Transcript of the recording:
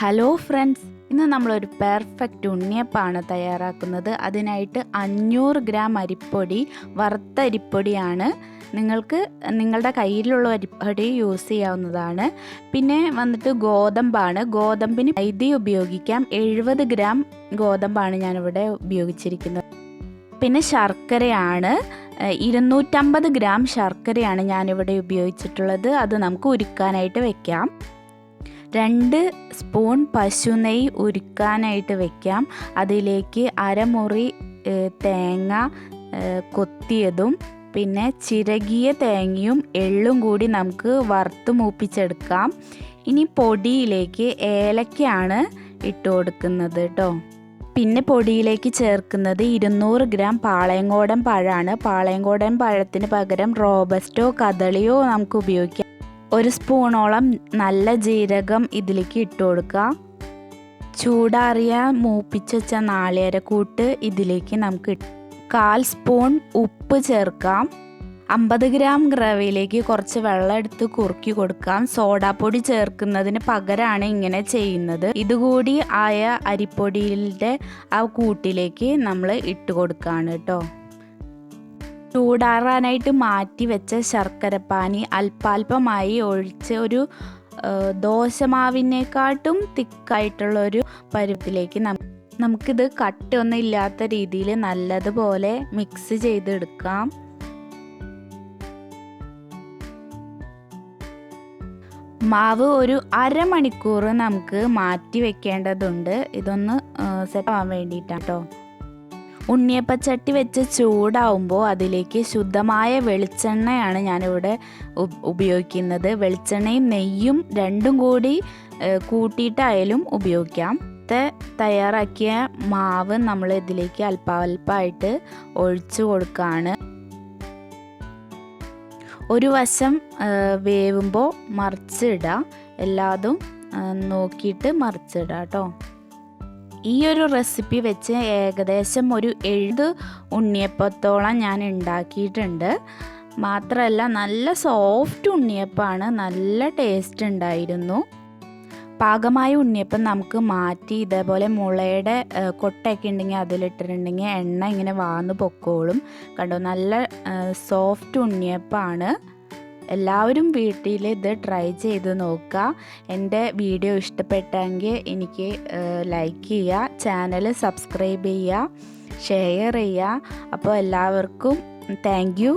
Hello friends, ഇന്ന് നമ്മളൊരു perfect ഉണ്ണിയപ്പമാണ് തയ്യാറാക്കുന്നത്. അതിനായിട്ട് 500 ഗ്രാം അരിപ്പൊടി, വറുത്ത അരിപ്പൊടിയാണ്. നിങ്ങൾക്ക് നിങ്ങളുടെ കയ്യിലുള്ള അരിപ്പൊടി യൂസ് ചെയ്യാവുന്നതാണ്. പിന്നെ വന്നിട്ട് ഗോതമ്പാണ്. ഗോതമ്പിന് മൈദ ഉപയോഗിക്കാം. 70 ഗ്രാം ഗോതമ്പാണ് ഞാനിവിടെ ഉപയോഗിച്ചിരിക്കുന്നത്. പിന്നെ ശർക്കരയാണ്, 250 ഗ്രാം ശർക്കരയാണ് ഞാനിവിടെ ഉപയോഗിച്ചിട്ടുള്ളത്. അത് നമുക്ക് ഉരുക്കാനായിട്ട് വെക്കാം. 2 സ്പൂൺ പശുനെയ്യ് ഉരുക്കാനായിട്ട് വെക്കാം. അതിലേക്ക് അരമുറി തേങ്ങ കൊത്തിയതും പിന്നെ ചിരകിയ തേങ്ങയും എള്ളും കൂടി നമുക്ക് വറുത്ത് മൂപ്പിച്ചെടുക്കാം. ഇനി പൊടിയിലേക്ക് ഏലക്കയാണ് ഇട്ട് കൊടുക്കുന്നത് കേട്ടോ. പിന്നെ പൊടിയിലേക്ക് ചേർക്കുന്നത് 200 ഗ്രാം പാളയംകോടൻ പഴമാണ്. പാളയംകോടൻ പഴത്തിന് പകരം റോബസ്റ്റോ കദളിയോ നമുക്ക് ഉപയോഗിക്കാം. 1 സ്പൂണോളം നല്ല ജീരകം ഇതിലേക്ക് ഇട്ട് കൊടുക്കുക. ചൂടാറിയ മൂപ്പിച്ച് വെച്ച നാളികേരക്കൂട്ട് ഇതിലേക്ക് നമുക്ക് 1/4 സ്പൂൺ ഉപ്പ് ചേർക്കാം. 50 ഗ്രാം റവയിലേക്ക് കുറച്ച് വെള്ളം എടുത്ത് കുറുക്കി കൊടുക്കാം. സോഡാപ്പൊടി ചേർക്കുന്നതിന് പകരമാണ് ഇങ്ങനെ ചെയ്യുന്നത്. ഇതുകൂടി ആയ അരിപ്പൊടിയുടെ ആ കൂട്ടിലേക്ക് നമ്മൾ ഇട്ട് കൊടുക്കുകയാണ് കേട്ടോ. ചൂടാറാനായിട്ട് മാറ്റി വെച്ച ശർക്കരപ്പാനി അല്പാൽപമായി ഒഴിച്ച് ഒരു ദോശമാവിനെക്കാട്ടും തിക്കായിട്ടുള്ളൊരു പരുവത്തിലേക്ക് നമുക്കിത് കട്ടയൊന്നും ഇല്ലാത്ത രീതിയിൽ നല്ലതുപോലെ മിക്സ് ചെയ്തെടുക്കാം. മാവ് ഒരു അരമണിക്കൂർ നമുക്ക് മാറ്റി വെക്കേണ്ടതുണ്ട്. ഇതൊന്ന് സെറ്റ് ആവാൻ വേണ്ടിയിട്ടാണ് കേട്ടോ. ഉണ്ണിയപ്പച്ചട്ടി വെച്ച് ചൂടാവുമ്പോൾ അതിലേക്ക് ശുദ്ധമായ വെളിച്ചെണ്ണയാണ് ഞാനിവിടെ ഉപയോഗിക്കുന്നത്. വെളിച്ചെണ്ണയും നെയ്യും രണ്ടും കൂടി കൂട്ടിയിട്ടായാലും ഉപയോഗിക്കാം. തയ്യാറാക്കിയ മാവ് നമ്മൾ ഇതിലേക്ക് അല്പാൽപ്പമായിട്ട് ഒഴിച്ചു കൊടുക്കുകയാണ്. ഒരു വശം വേവുമ്പോൾ മറിച്ചിടുക. എല്ലാതും നോക്കിയിട്ട് മറിച്ചിടുക കേട്ടോ. ഈ ഒരു റെസിപ്പി വെച്ച് ഏകദേശം ഒരു 7 ഉണ്ണിയപ്പത്തോളം ഞാൻ ഉണ്ടാക്കിയിട്ടുണ്ട്. മാത്രമല്ല നല്ല സോഫ്റ്റ് ഉണ്ണിയപ്പമാണ്, നല്ല ടേസ്റ്റ് ഉണ്ടായിരുന്നു. പാകമായ ഉണ്ണിയപ്പം നമുക്ക് മാറ്റി ഇതേപോലെ മുളയുടെ കൊട്ടയൊക്കെ ഉണ്ടെങ്കിൽ അതിലിട്ടിട്ടുണ്ടെങ്കിൽ എണ്ണ ഇങ്ങനെ വാർന്ന് പൊക്കോളും. കണ്ടോ, നല്ല സോഫ്റ്റ് ഉണ്ണിയപ്പമാണ്. എല്ലാവരും വീട്ടിൽ ഇത് ട്രൈ ചെയ്ത് നോക്കുക. എൻ്റെ വീഡിയോ ഇഷ്ടപ്പെട്ടെങ്കിൽ എനിക്ക് ലൈക്ക് ചെയ്യുക, ചാനൽ സബ്സ്ക്രൈബ് ചെയ്യുക, ഷെയർ ചെയ്യുക. അപ്പോൾ എല്ലാവർക്കും താങ്ക് യു.